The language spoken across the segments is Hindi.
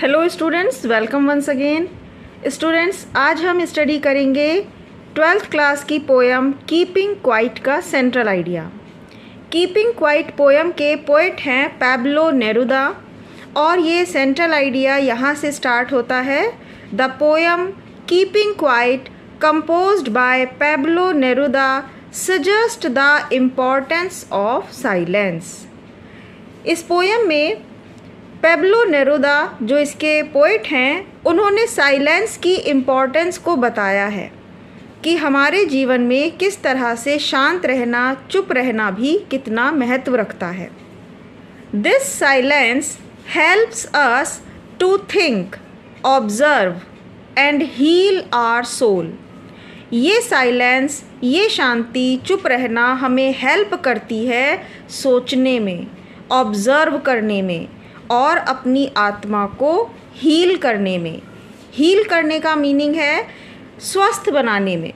Hello students, welcome once again. Students, आज हम स्टडी करेंगे 12th क्लास की पोएम कीपिंग क्वाइट का central idea. Keeping quiet poem के पोइट हैं पैब्लो नेरुदा और ये सेंट्रल आइडिया यहाँ से स्टार्ट होता है। The poem keeping quiet composed by Pablo Neruda suggest the importance of silence। इस पोएम में पेब्लो नेरुदा जो इसके पोइट हैं उन्होंने साइलेंस की इम्पोर्टेंस को बताया है कि हमारे जीवन में किस तरह से शांत रहना, चुप रहना भी कितना महत्व रखता है। This silence helps us to think, observe and heal our soul. ये साइलेंस, ये शांति, चुप रहना हमें हेल्प करती है सोचने में, ऑब्ज़र्व करने में और अपनी आत्मा को हील करने में। हील करने का मीनिंग है स्वस्थ बनाने में।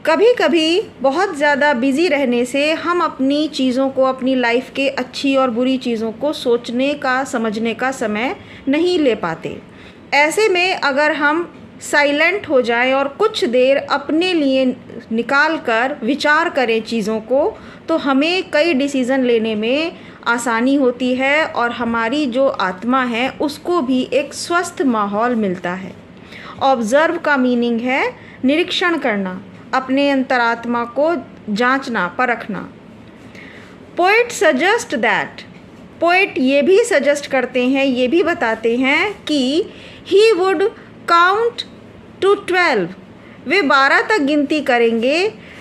कभी कभी बहुत ज़्यादा बिज़ी रहने से हम अपनी चीज़ों को, अपनी लाइफ के अच्छी और बुरी चीज़ों को सोचने का, समझने का समय नहीं ले पाते। ऐसे में अगर हम साइलेंट हो जाएं और कुछ देर अपने लिए निकाल कर विचार करें चीज़ों को, तो हमें कई डिसीज़न लेने में आसानी होती है और हमारी जो आत्मा है उसको भी एक स्वस्थ माहौल मिलता है। ऑब्ज़र्व का मीनिंग है निरीक्षण करना, अपने अंतरात्मा को जांचना, परखना। पोइट सजेस्ट दैट, पोइट ये भी सजेस्ट करते हैं, ये भी बताते हैं कि ही वुड काउंट टू 12, वे 12 तक गिनती करेंगे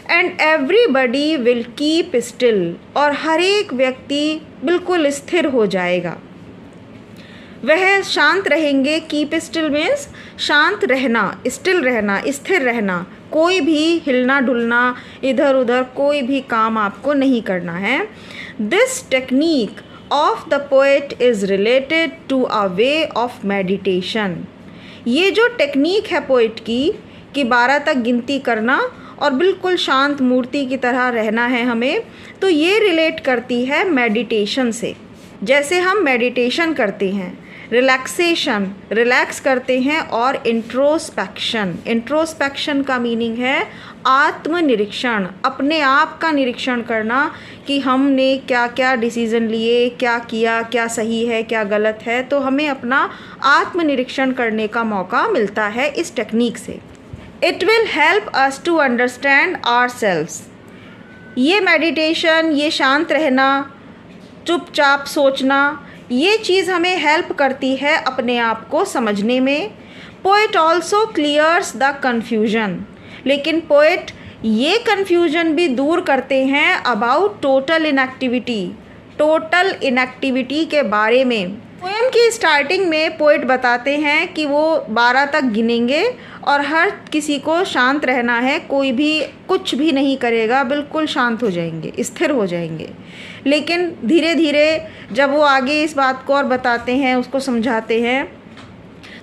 and everybody will keep still, और हर एक व्यक्ति बिल्कुल स्थिर हो जाएगा। वह शांत रहेंगे। कीप स्टिल मीन्स शांत रहना, स्टिल रहना, स्थिर रहना, कोई भी हिलना डुलना, इधर उधर कोई भी काम आपको नहीं करना है। This technique of the poet is related to a way of meditation. ये जो टेक्निक है पोइट की कि 12 तक गिनती करना और बिल्कुल शांत मूर्ति की तरह रहना है हमें, तो ये रिलेट करती है मेडिटेशन से। जैसे हम मेडिटेशन करते हैं, रिलैक्सेशन, रिलैक्स करते हैं, और इंट्रोस्पेक्शन, इंट्रोस्पेक्शन का मीनिंग है आत्मनिरीक्षण, अपने आप का निरीक्षण करना कि हमने क्या क्या डिसीज़न लिए, क्या किया, क्या सही है, क्या गलत है। तो हमें अपना आत्मनिरीक्षण करने का मौका मिलता है इस टेक्निक से। It will help us to understand ourselves. ये मेडिटेशन, ये शांत रहना, चुपचाप सोचना, ये चीज़ हमें हेल्प करती है अपने आप को समझने में। Poet also clears the confusion, लेकिन पोएट ये कन्फ्यूजन भी दूर करते हैं about total inactivity, total inactivity के बारे में। पोएम की स्टार्टिंग में पोएट बताते हैं कि वो 12 तक गिनेंगे और हर किसी को शांत रहना है, कोई भी कुछ भी नहीं करेगा, बिल्कुल शांत हो जाएंगे, स्थिर हो जाएंगे। लेकिन धीरे धीरे जब वो आगे इस बात को और बताते हैं, उसको समझाते हैं,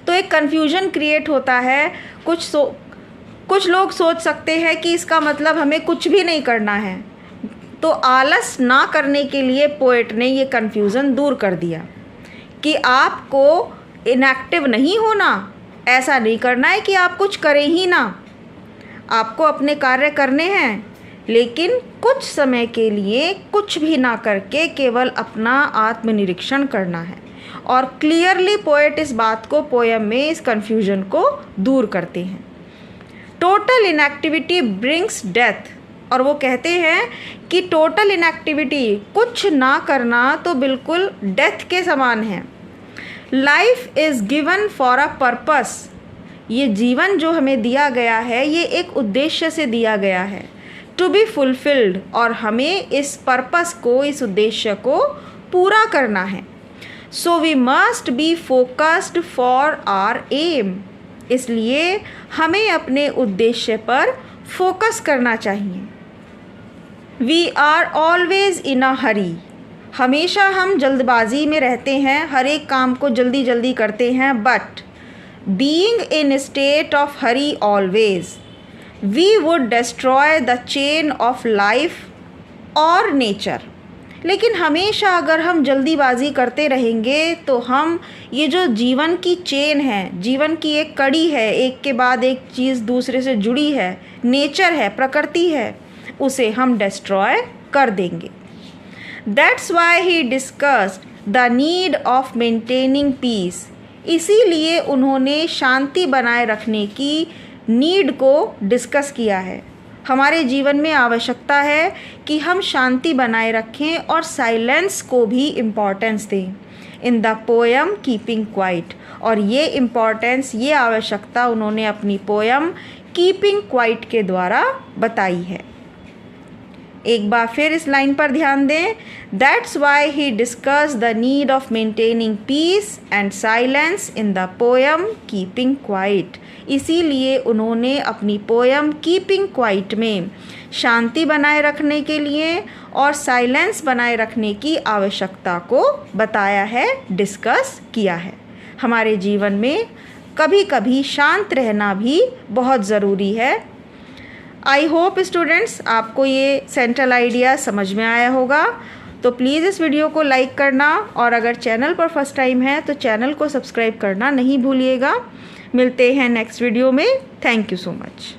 तो एक कन्फ्यूजन क्रिएट होता है। कुछ लोग सोच सकते हैं कि इसका मतलब हमें कुछ भी नहीं करना है। तो आलस ना करने के लिए पोएट ने ये कन्फ्यूज़न दूर कर दिया कि आपको इनएक्टिव नहीं होना, ऐसा नहीं करना है कि आप कुछ करें ही ना, आपको अपने कार्य करने हैं, लेकिन कुछ समय के लिए कुछ भी ना करके केवल अपना आत्मनिरीक्षण करना है। और क्लियरली पोएट इस बात को, पोएम में इस कन्फ्यूजन को दूर करते हैं। टोटल इनएक्टिविटी ब्रिंग्स डेथ, और वो कहते हैं कि टोटल इनएक्टिविटी, कुछ ना करना, तो बिल्कुल डेथ के समान है। Life is given for a purpose, ये जीवन जो हमें दिया गया है ये एक उद्देश्य से दिया गया है, टू बी फुलफिल्ड, और हमें इस पर्पस को, इस उद्देश्य को पूरा करना है। So we must be focused for our aim, इसलिए हमें अपने उद्देश्य पर फोकस करना चाहिए। We are always in a hurry, हमेशा हम जल्दबाजी में रहते हैं, हर एक काम को जल्दी जल्दी करते हैं। But being in state of hurry always, we would destroy the chain of life और नेचर। लेकिन हमेशा अगर हम जल्दीबाजी करते रहेंगे तो हम ये जो जीवन की चेन है, जीवन की एक कड़ी है, एक के बाद एक चीज़ दूसरे से जुड़ी है, नेचर है, प्रकृति है, उसे हम डिस्ट्रॉय कर देंगे। That's why he discussed the need of maintaining peace. इसीलिए उन्होंने शांति बनाए रखने की नीड को डिस्कस किया है। हमारे जीवन में आवश्यकता है कि हम शांति बनाए रखें और साइलेंस को भी इम्पॉर्टेंस दें इन द पोएम कीपिंग क्वाइट। और ये इम्पॉर्टेंस, ये आवश्यकता उन्होंने अपनी पोएम कीपिंग क्वाइट के द्वारा बताई है। एक बार फिर इस लाइन पर ध्यान दें। That's why he discuss the need of maintaining peace and silence in the poem keeping quiet. इसीलिए उन्होंने अपनी पोएम कीपिंग क्वाइट में शांति बनाए रखने के लिए और साइलेंस बनाए रखने की आवश्यकता को बताया है, डिस्कस किया है। हमारे जीवन में कभी कभी शांत रहना भी बहुत ज़रूरी है। आई होप स्टूडेंट्स आपको ये सेंट्रल आइडिया समझ में आया होगा। तो प्लीज़ इस वीडियो को लाइक करना और अगर चैनल पर फर्स्ट टाइम है तो चैनल को सब्सक्राइब करना नहीं भूलिएगा। मिलते हैं नेक्स्ट वीडियो में। Thank you so much.